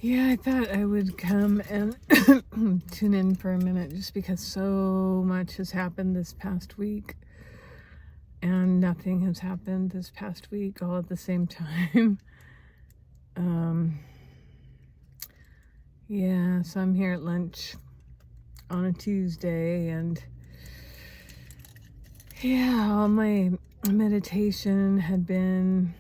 Yeah, I thought I would come and tune in for a minute just because so much has happened this past week and nothing has happened this past week all at the same time. Yeah, so I'm here at lunch on a Tuesday, and yeah, all my meditation had been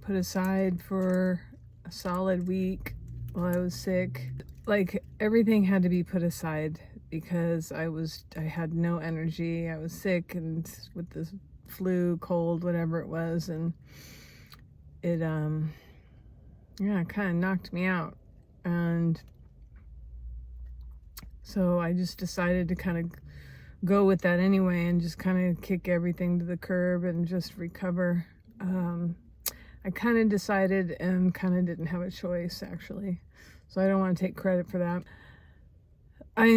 put aside for a solid week while I was sick. Like, everything had to be put aside because I had no energy. I was sick and with the flu, cold, whatever it was, and it yeah, kind of knocked me out. And so I just decided to kind of go with that anyway and just kind of kick everything to the curb and just recover. I kind of decided and kind of didn't have a choice, actually. So I don't want to take credit for that. I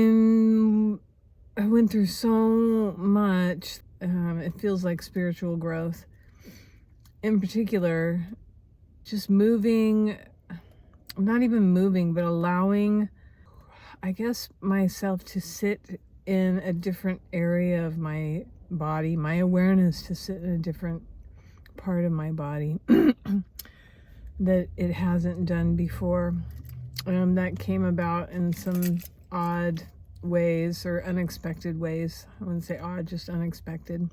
went through so much. It feels like spiritual growth. In particular, just moving, not even moving, but allowing, I guess, myself to sit in a different area of my body, my awareness to sit in a different part of my body that it hasn't done before. That came about in some odd ways or unexpected ways. I wouldn't say odd, just unexpected.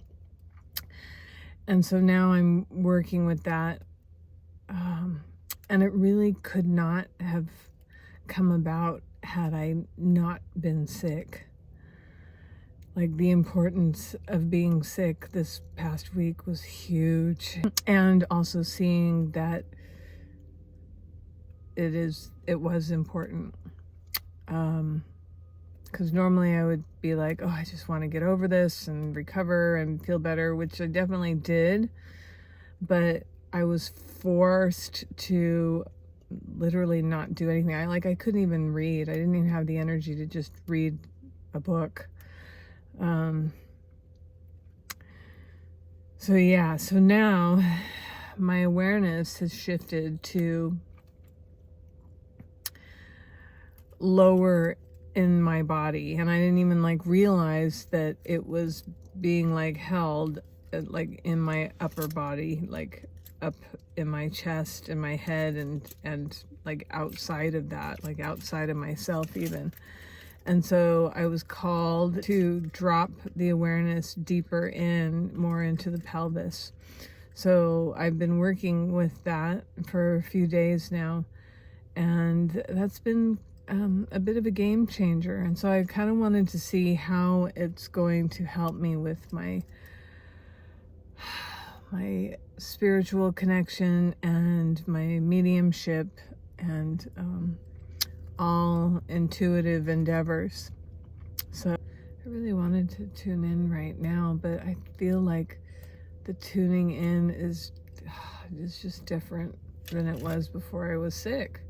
And so now I'm working with that. And it really could not have come about had I not been sick. Like, the importance of being sick this past week was huge. And also seeing that it was important. Because normally I would be like, oh, I just want to get over this and recover and feel better, which I definitely did. But I was forced to literally not do anything. I couldn't even read. I didn't even have the energy to just read a book. So now my awareness has shifted to lower in my body, and I didn't even realize that it was being held in my upper body, up in my chest and my head, and outside of that, outside of myself even. And so I was called to drop the awareness deeper in, more into the pelvis. So I've been working with that for a few days now, and that's been a bit of a game changer. And so I kind of wanted to see how it's going to help me with my spiritual connection and my mediumship and all intuitive endeavors. So I really wanted to tune in right now, but I feel like the tuning in is just different than it was before I was sick.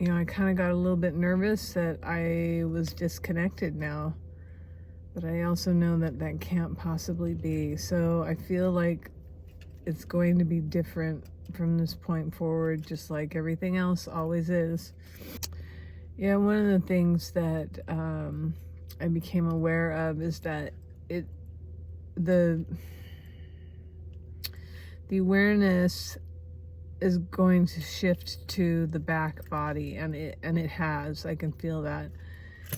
I kind of got a little bit nervous that I was disconnected now, but I also know that that can't possibly be. So I feel like it's going to be different from this point forward, just like everything else always is. Yeah, one of the things that I became aware of is that the awareness is going to shift to the back body, and it has. I can feel that,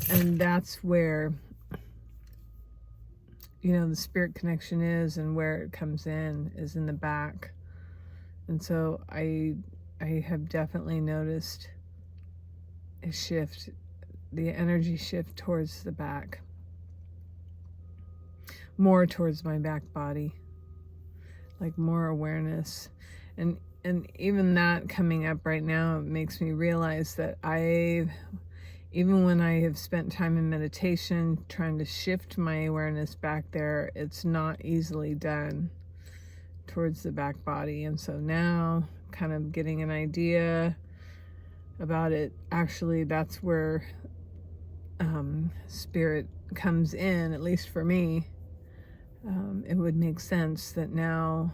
and that's where the spirit connection is, and where it comes in is in the back. And so I have definitely noticed a shift, the energy shift towards the back, more towards my back body, more awareness. And even that coming up right now makes me realize that even when I have spent time in meditation trying to shift my awareness back there, it's not easily done towards the back body. And so now, kind of getting an idea about it, actually that's where spirit comes in, at least for me. It would make sense that now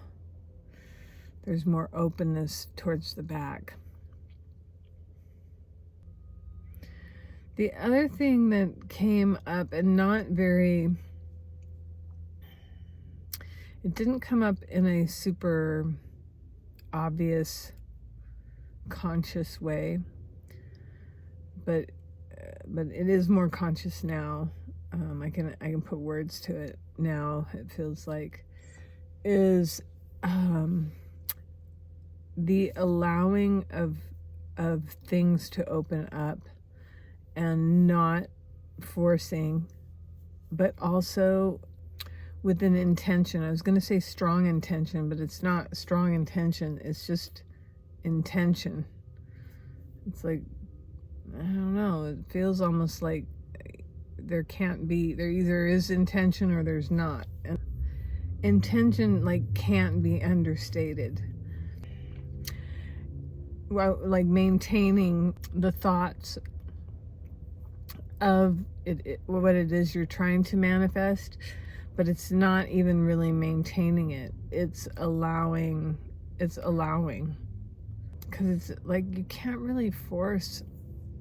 there's more openness towards the back. The other thing that came up, and it didn't come up in a super obvious, conscious way, but it is more conscious now. I can put words to it now. It feels like is the allowing of things to open up, and not forcing, but also with an intention. I was going to say strong intention, but it's not strong intention. It's just intention. It's like, I don't know, it feels almost like there either is intention or there's not. And intention can't be understated. Well, like maintaining the thoughts of what it is you're trying to manifest, but it's not even really maintaining it. It's allowing, because it's like you can't really force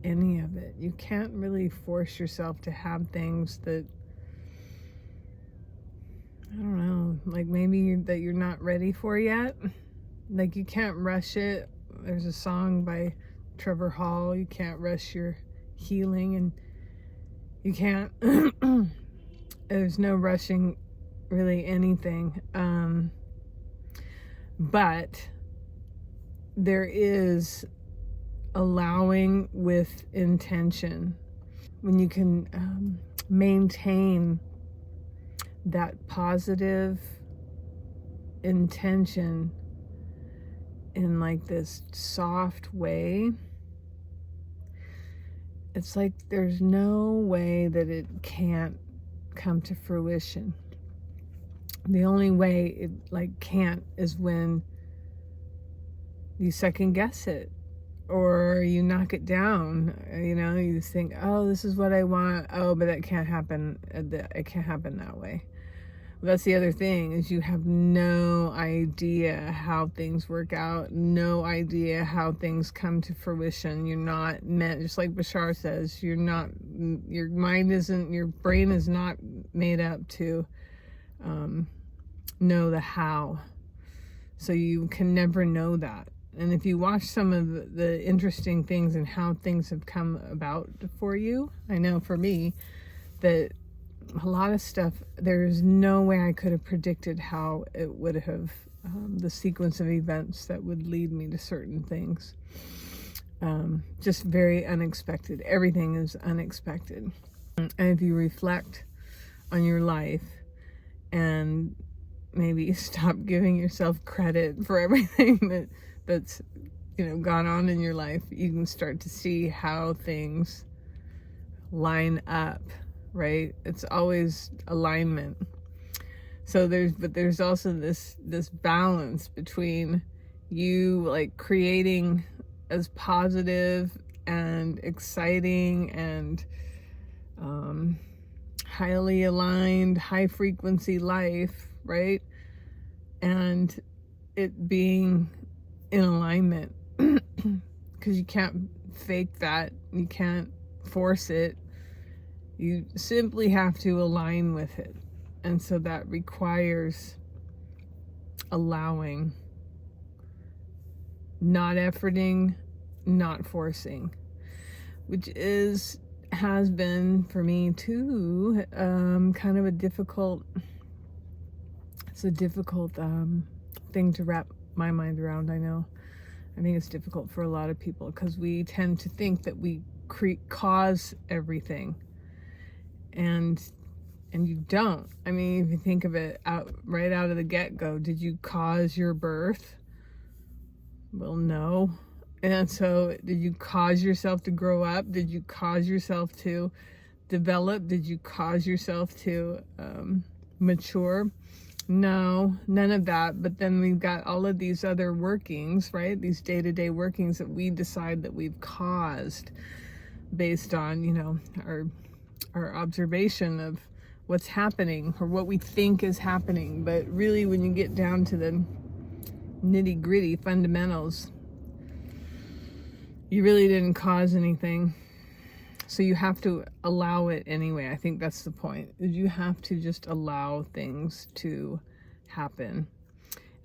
any of it. You can't really force yourself to have things that, I don't know, like maybe that you're not ready for yet. Like you can't rush it. There's a song by Trevor Hall, you can't rush your healing, and you can't there's no rushing really anything, but there is allowing with intention. When you can maintain that positive intention in like this soft way, it's like there's no way that it can't come to fruition. The only way it can't is when you second guess it, or you knock it down. You think, oh, this is what I want. Oh, but that can't happen. It can't happen that way. Well, that's the other thing, is you have no idea how things work out, no idea how things come to fruition. You're not meant, just like Bashar says, your brain is not made up to know the how. So you can never know that. And if you watch some of the interesting things and how things have come about for you, I know for me that a lot of stuff, there's no way I could have predicted how it would have, the sequence of events that would lead me to certain things. Just very unexpected. Everything is unexpected. And if you reflect on your life and maybe stop giving yourself credit for everything that's gone on in your life, you can start to see how things line up, right? It's always alignment. So there's also this balance between you creating as positive and exciting and highly aligned, high frequency life, right? And it being in alignment, because you can't fake that, you can't force it, you simply have to align with it. And so that requires allowing, not efforting, not forcing, which has been for me too kind of a difficult thing to wrap my mind around. I think it's difficult for a lot of people, because we tend to think that we cause everything, and you don't. I mean, if you think of it right out of the get-go, did you cause your birth? Well, no. And so did you cause yourself to grow up? Did you cause yourself to develop? Did you cause yourself to mature? No, none of that. But then we've got all of these other workings, right? These day-to-day workings that we decide that we've caused based on, our observation of what's happening or what we think is happening. But really, when you get down to the nitty-gritty fundamentals, you really didn't cause anything. So you have to allow it anyway. I think that's the point. You have to just allow things to happen.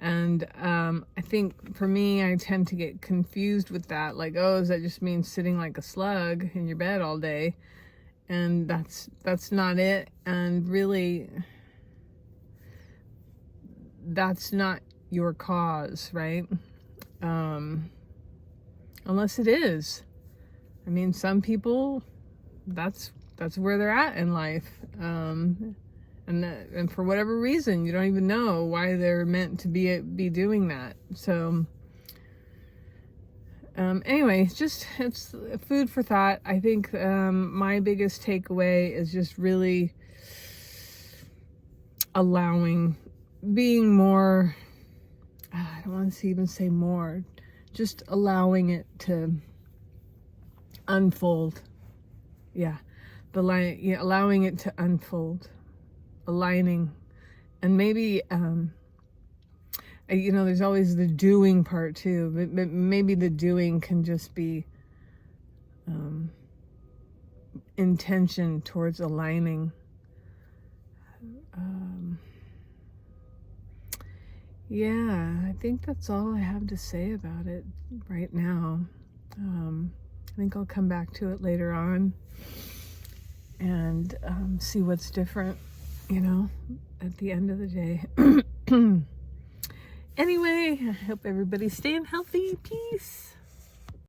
And I think for me, I tend to get confused with that. Like, oh, does that just mean sitting like a slug in your bed all day? And that's not it. And really, that's not your cause, right? Unless it is. I mean, some people, that's where they're at in life. And for whatever reason, you don't even know why they're meant to be doing that. So anyway, it's food for thought. I think my biggest takeaway is just really allowing, being more, I don't want to even say more, just allowing it to unfold. Yeah, allowing it to unfold, aligning. And maybe there's always the doing part too, but maybe the doing can just be intention towards aligning. Yeah, I think that's all I have to say about it right now. I think I'll come back to it later on and see what's different, at the end of the day. Anyway, I hope everybody's staying healthy. Peace.